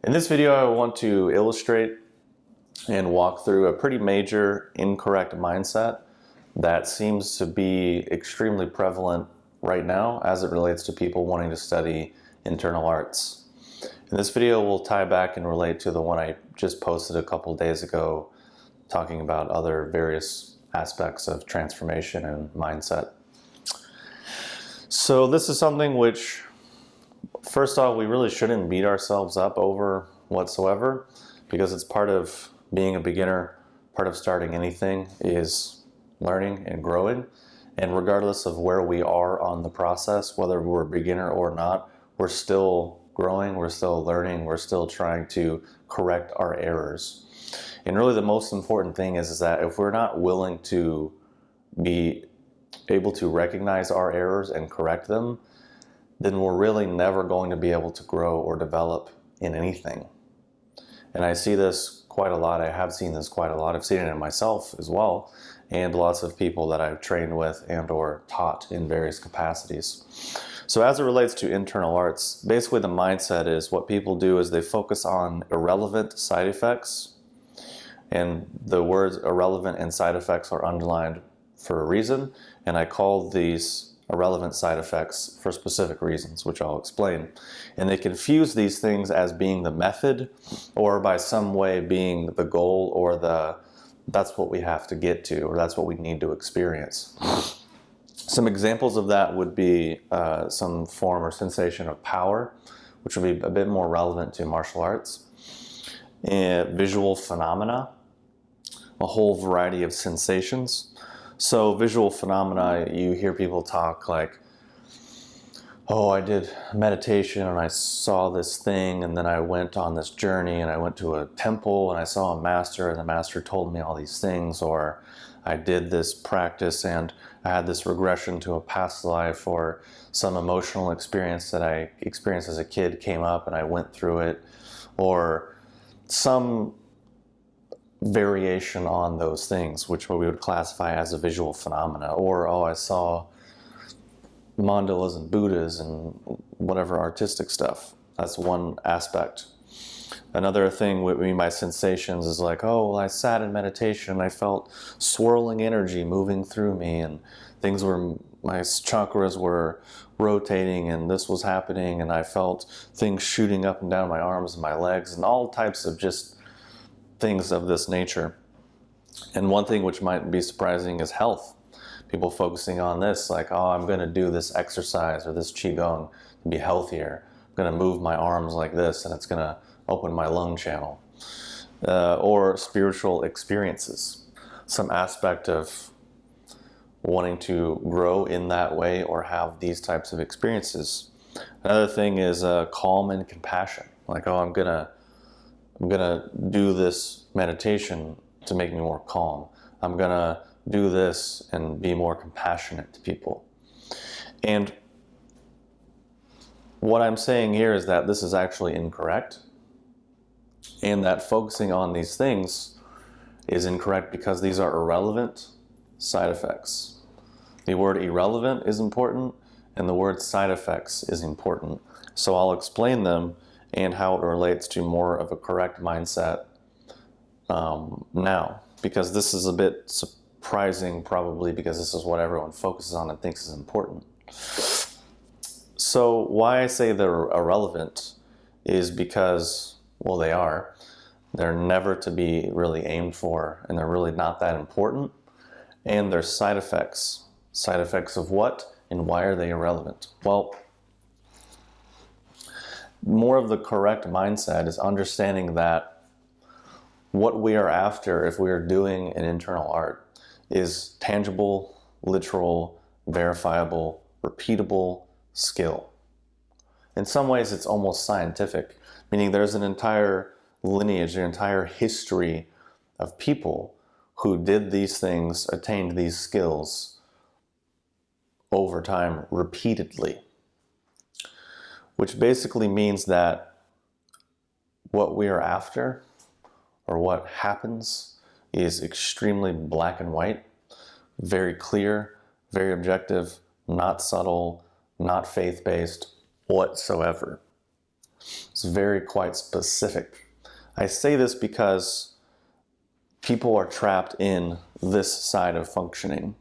In this video, I want to illustrate and walk through a pretty major incorrect mindset that seems to be extremely prevalent right now as it relates to people wanting to study internal arts. In this video, we'll tie back and relate to the one I just posted a couple days ago, talking about other various aspects of transformation and mindset. So this is something which, first off, we really shouldn't beat ourselves up over whatsoever, because it's part of being a beginner. Part of starting anything is learning and growing. And regardless of where we are on the process, whether we're a beginner or not, we're still growing, we're still learning, we're still trying to correct our errors. And really the most important thing is that if we're not willing to be able to recognize our errors and correct them, then we're really never going to be able to grow or develop in anything. And I see this quite a lot. I have seen this quite a lot. I've seen it in myself as well, and lots of people that I've trained with and or taught in various capacities. So as it relates to internal arts, basically the mindset is what people do is they focus on irrelevant side effects, and the words irrelevant and side effects are underlined for a reason, and I call these irrelevant side effects for specific reasons, which I'll explain. And they confuse these things as being the method, or by some way being the goal, or that's what we have to get to, or that's what we need to experience. Some examples of that would be some form or sensation of power, which would be a bit more relevant to martial arts. Visual phenomena, a whole variety of sensations. So visual phenomena, you hear people talk like, oh, I did meditation and I saw this thing, and then I went on this journey and I went to a temple and I saw a master and the master told me all these things, or I did this practice and I had this regression to a past life, or some emotional experience that I experienced as a kid came up and I went through it, or some variation on those things, which we would classify as a visual phenomena. Or, oh, I saw mandalas and Buddhas and whatever artistic stuff. That's one aspect. Another thing with me, my sensations, is like, oh, well, I sat in meditation and I felt swirling energy moving through me, and things were, my chakras were rotating and this was happening, and I felt things shooting up and down my arms and my legs, and all types of just things of this nature. And one thing which might be surprising is health. People focusing on this, like, oh, I'm going to do this exercise or this qigong to be healthier. I'm going to move my arms like this and it's going to open my lung channel. Or spiritual experiences, some aspect of wanting to grow in that way or have these types of experiences. Another thing is calm and compassion. Like, oh, I'm gonna do this meditation to make me more calm. I'm gonna do this and be more compassionate to people. And what I'm saying here is that this is actually incorrect, and that focusing on these things is incorrect because these are irrelevant side effects. The word irrelevant is important, and the word side effects is important. So I'll explain them and how it relates to more of a correct mindset now, because this is a bit surprising, probably because this is what everyone focuses on and thinks is important. So why I say they're irrelevant is because, well, they are. They're never to be really aimed for, and they're really not that important. And they're side effects. Side effects of what, and why are they irrelevant? Well, more of the correct mindset is understanding that what we are after if we are doing an internal art is tangible, literal, verifiable, repeatable skill. In some ways it's almost scientific, meaning there's an entire lineage, an entire history of people who did these things, attained these skills over time repeatedly. Which basically means that what we are after, or what happens, is extremely black and white, very clear, very objective, not subtle, not faith-based whatsoever. It's very quite specific. I say this because people are trapped in this side of functioning,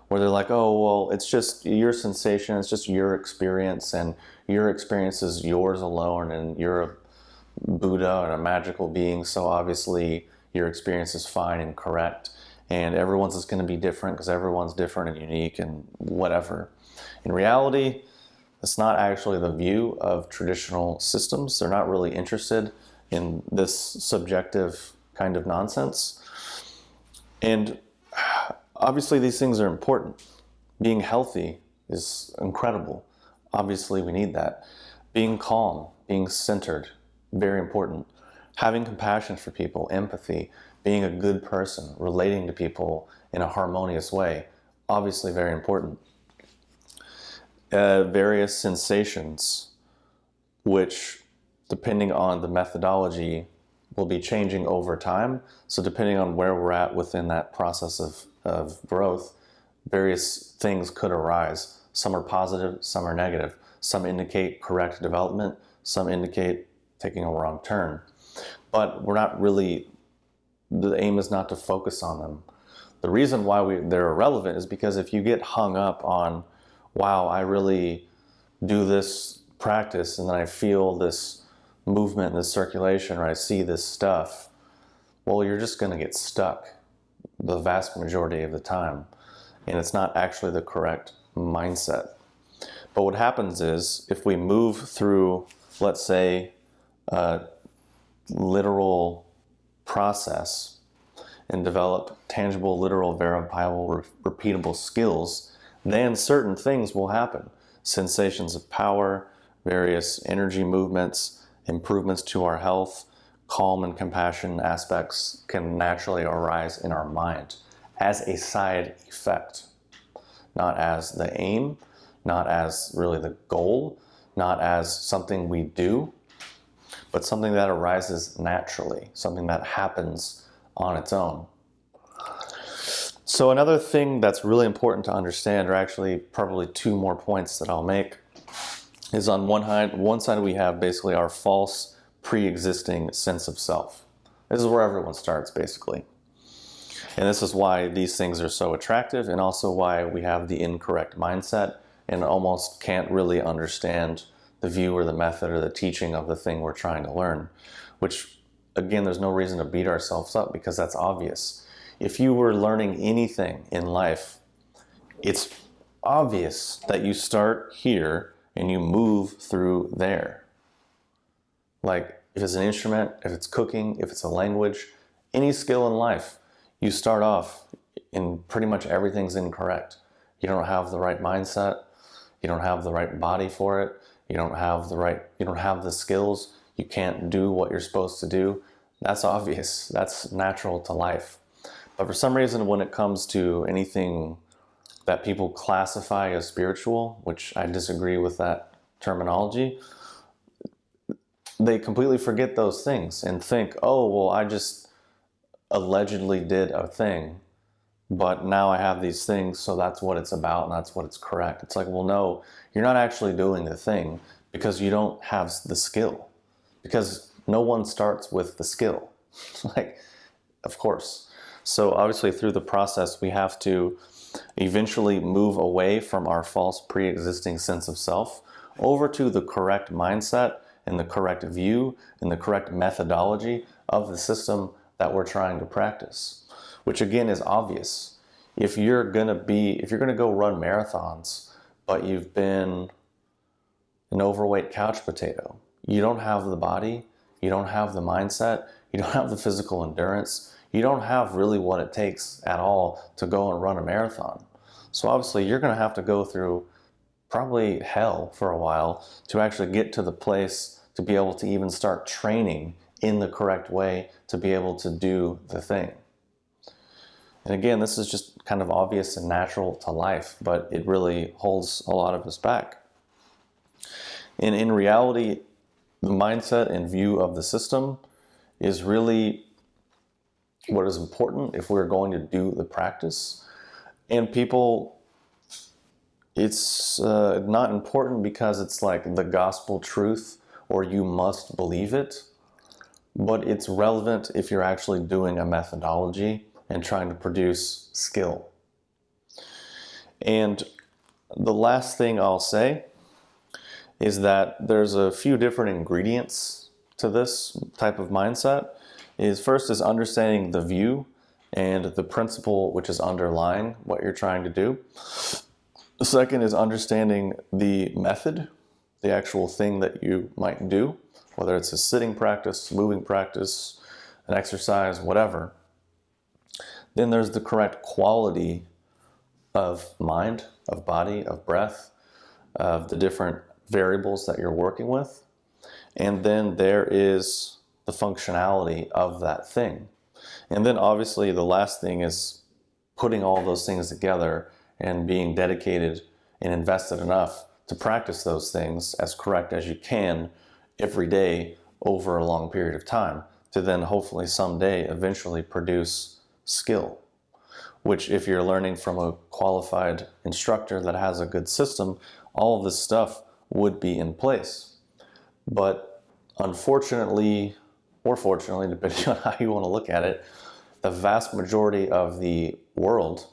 where they're like, oh, well, it's just your sensation, it's just your experience, and your experience is yours alone, and you're a Buddha and a magical being, so obviously your experience is fine and correct, and everyone's is going to be different because everyone's different and unique and whatever. In reality, that's not actually the view of traditional systems. They're not really interested in this subjective kind of nonsense. And obviously these things are important. Being healthy is incredible. Obviously we need that. Being calm, being centered, very important. Having compassion for people, empathy, being a good person, relating to people in a harmonious way, obviously very important. Various sensations, which depending on the methodology will be changing over time. So depending on where we're at within that process of growth, various things could arise. Some are positive, some are negative. Some indicate correct development, some indicate taking a wrong turn. But we're not really, the aim is not to focus on them. The reason why they're irrelevant is because if you get hung up on, wow, I really do this practice and then I feel this movement, this circulation, or I see this stuff, well, you're just going to get stuck the vast majority of the time. And it's not actually the correct mindset. But what happens is if we move through, let's say, a literal process and develop tangible, literal, verifiable, repeatable skills, then certain things will happen. Sensations of power, various energy movements, improvements to our health, calm and compassion aspects can naturally arise in our mind as a side effect, not as the aim, not as really the goal, not as something we do, but something that arises naturally, something that happens on its own. So another thing that's really important to understand, or actually probably two more points that I'll make, is on one side we have basically our false pre-existing sense of self. This is where everyone starts basically. And this is why these things are so attractive, and also why we have the incorrect mindset and almost can't really understand the view or the method or the teaching of the thing we're trying to learn. Which, again, there's no reason to beat ourselves up because that's obvious. If you were learning anything in life, it's obvious that you start here and you move through there. Like if it's an instrument, if it's cooking, if it's a language, any skill in life, you start off and pretty much everything's incorrect. You don't have the right mindset. You don't have the right body for it. You don't have the skills. You can't do what you're supposed to do. That's obvious. That's natural to life. But for some reason, when it comes to anything that people classify as spiritual, which I disagree with that terminology, they completely forget those things and think, oh, well, I just allegedly did a thing, but now I have these things, so that's what it's about and that's what it's correct. It's like, well, no, you're not actually doing the thing because you don't have the skill. Because no one starts with the skill. Like, of course. So obviously through the process, we have to eventually move away from our false pre-existing sense of self over to the correct mindset and the correct view and the correct methodology of the system that we're trying to practice, which again is obvious. If you're going to go run marathons, but you've been an overweight couch potato, you don't have the body, you don't have the mindset, you don't have the physical endurance, you don't have really what it takes at all to go and run a marathon. So obviously you're going to have to go through probably hell for a while to actually get to the place to be able to even start training in the correct way to be able to do the thing. And again, this is just kind of obvious and natural to life, but it really holds a lot of us back. And in reality, the mindset and view of the system is really what is important if we're going to do the practice. And people, it's not important because it's like the gospel truth or you must believe it, but it's relevant if you're actually doing a methodology and trying to produce skill. And the last thing I'll say is that there's a few different ingredients to this type of mindset. First is understanding the view and the principle which is underlying what you're trying to do. The second is understanding the method, the actual thing that you might do, whether it's a sitting practice, moving practice, an exercise, whatever. Then there's the correct quality of mind, of body, of breath, of the different variables that you're working with. And then there is the functionality of that thing. And then obviously the last thing is putting all those things together and being dedicated and invested enough to practice those things as correct as you can every day over a long period of time to then hopefully someday eventually produce skill, which if you're learning from a qualified instructor that has a good system, all of this stuff would be in place. But unfortunately, or fortunately, depending on how you want to look at it, the vast majority of the world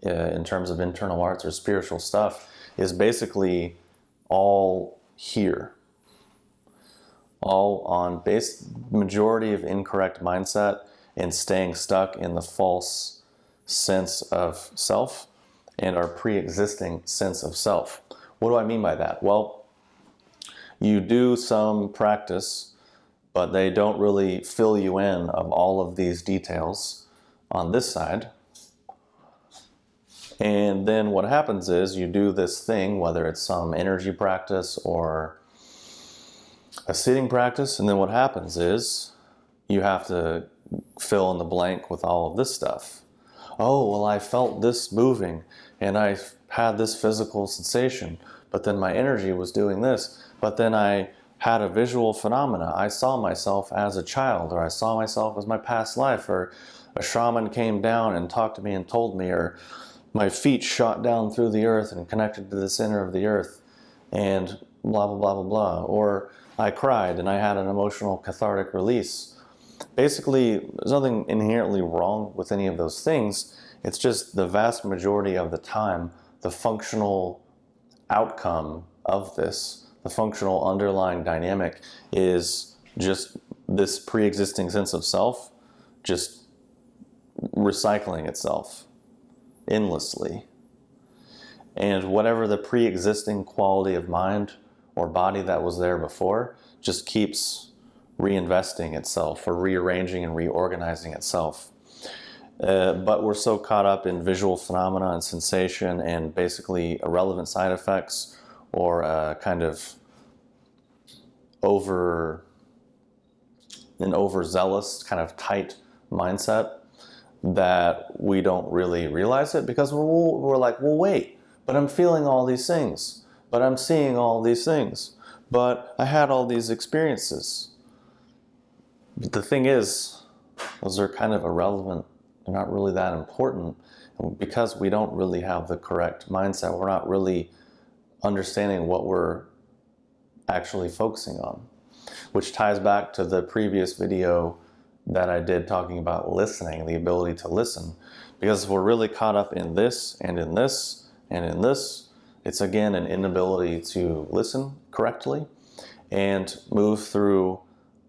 in terms of internal arts or spiritual stuff is basically all here. All on majority of incorrect mindset and staying stuck in the false sense of self and our pre-existing sense of self. What do I mean by that? Well, you do some practice, but they don't really fill you in of all of these details on this side. And then what happens is you do this thing, whether it's some energy practice or a sitting practice, and then what happens is you have to fill in the blank with all of this stuff. Oh, well, I felt this moving and I had this physical sensation, but then my energy was doing this, but then I had a visual phenomena. I saw myself as a child, or I saw myself as my past life, or a shaman came down and talked to me and told me, or my feet shot down through the earth and connected to the center of the earth, and blah, blah, blah, blah, blah. Or I cried and I had an emotional cathartic release. Basically, there's nothing inherently wrong with any of those things. It's just the vast majority of the time, the functional outcome of this, the functional underlying dynamic is just this pre-existing sense of self just recycling itself endlessly. And whatever the pre-existing quality of mind or body that was there before just keeps reinvesting itself or rearranging and reorganizing itself. But we're so caught up in visual phenomena and sensation and basically irrelevant side effects or kind of an overzealous kind of tight mindset that we don't really realize it because we're like, well, wait, but I'm feeling all these things, but I'm seeing all these things, but I had all these experiences. But the thing is, those are kind of irrelevant. They're not really that important because we don't really have the correct mindset. We're not really understanding what we're actually focusing on, which ties back to the previous video that I did talking about listening, the ability to listen. Because if we're really caught up in this and in this and in this, it's again an inability to listen correctly and move through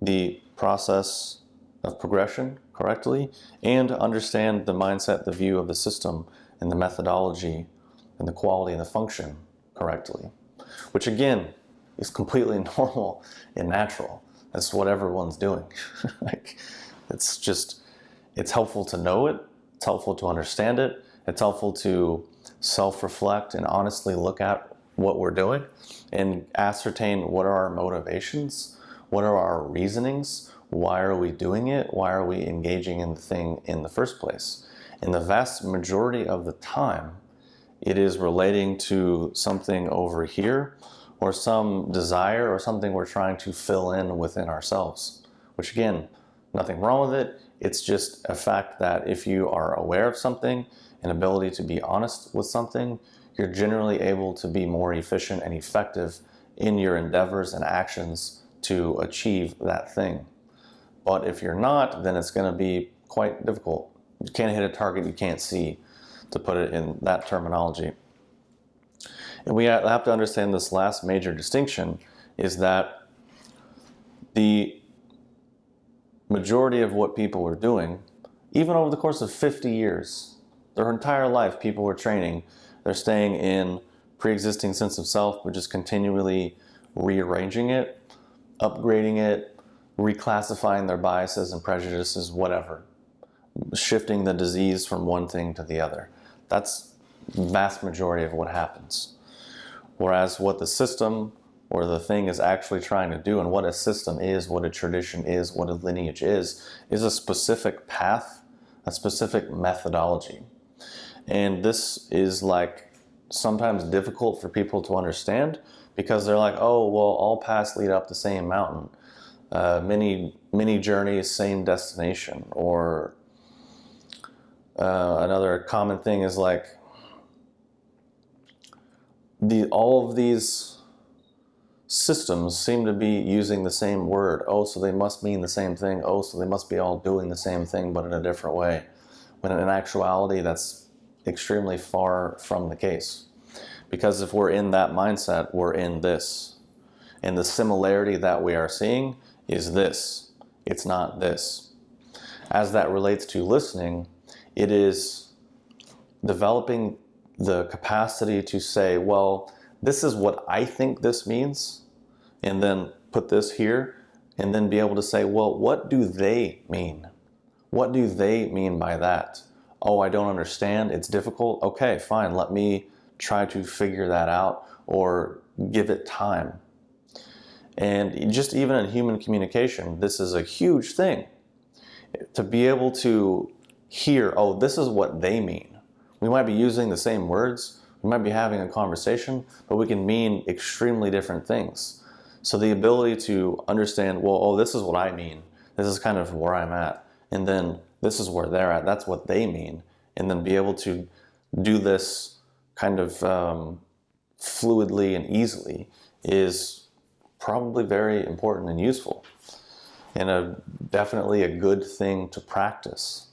the process of progression correctly and understand the mindset, the view of the system and the methodology and the quality and the function correctly, which again is completely normal and natural. That's what everyone's doing. Like, it's helpful to know it, it's helpful to understand it, it's helpful to self-reflect and honestly look at what we're doing and ascertain what are our motivations, what are our reasonings, why are we doing it, why are we engaging in the thing in the first place. And the vast majority of the time, it is relating to something over here or some desire or something we're trying to fill in within ourselves, which again, nothing wrong with it. It's just a fact that if you are aware of something, an ability to be honest with something, you're generally able to be more efficient and effective in your endeavors and actions to achieve that thing. But if you're not, then it's going to be quite difficult. You can't hit a target you can't see, to put it in that terminology. And we have to understand this last major distinction is that the majority of what people were doing, even over the course of 50 years, their entire life, people were training. They're staying in pre-existing sense of self, but just continually rearranging it, upgrading it, reclassifying their biases and prejudices, whatever. Shifting the disease from one thing to the other. That's the vast majority of what happens. Whereas what the system or the thing is actually trying to do, and what a system is, what a tradition is, what a lineage is a specific path, a specific methodology. And this is like sometimes difficult for people to understand because they're like, oh, well, all paths lead up the same mountain. Many journeys, same destination. Or another common thing is like all of these systems seem to be using the same word. Oh, so they must mean the same thing. Oh, so they must be all doing the same thing, but in a different way. When in actuality, that's extremely far from the case. Because if we're in that mindset, we're in this. And the similarity that we are seeing is this. It's not this. As that relates to listening, it is developing the capacity to say, well, this is what I think this means, and then put this here, and then be able to say, well, what do they mean? What do they mean by that? Oh, I don't understand. It's difficult. Okay, fine. Let me try to figure that out or give it time. And just even in human communication, this is a huge thing. To be able to hear, oh, this is what they mean. We might be using the same words, we might be having a conversation, but we can mean extremely different things. So the ability to understand, well, oh, this is what I mean. This is kind of where I'm at. And then this is where they're at. That's what they mean. And then be able to do this kind of fluidly and easily is probably very important and useful. And definitely a good thing to practice.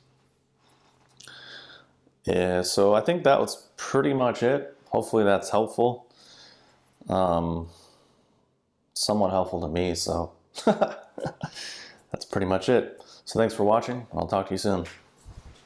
Yeah, so I think that was pretty much it. Hopefully that's helpful. Somewhat helpful to me, so that's pretty much it. So thanks for watching. I'll talk to you soon.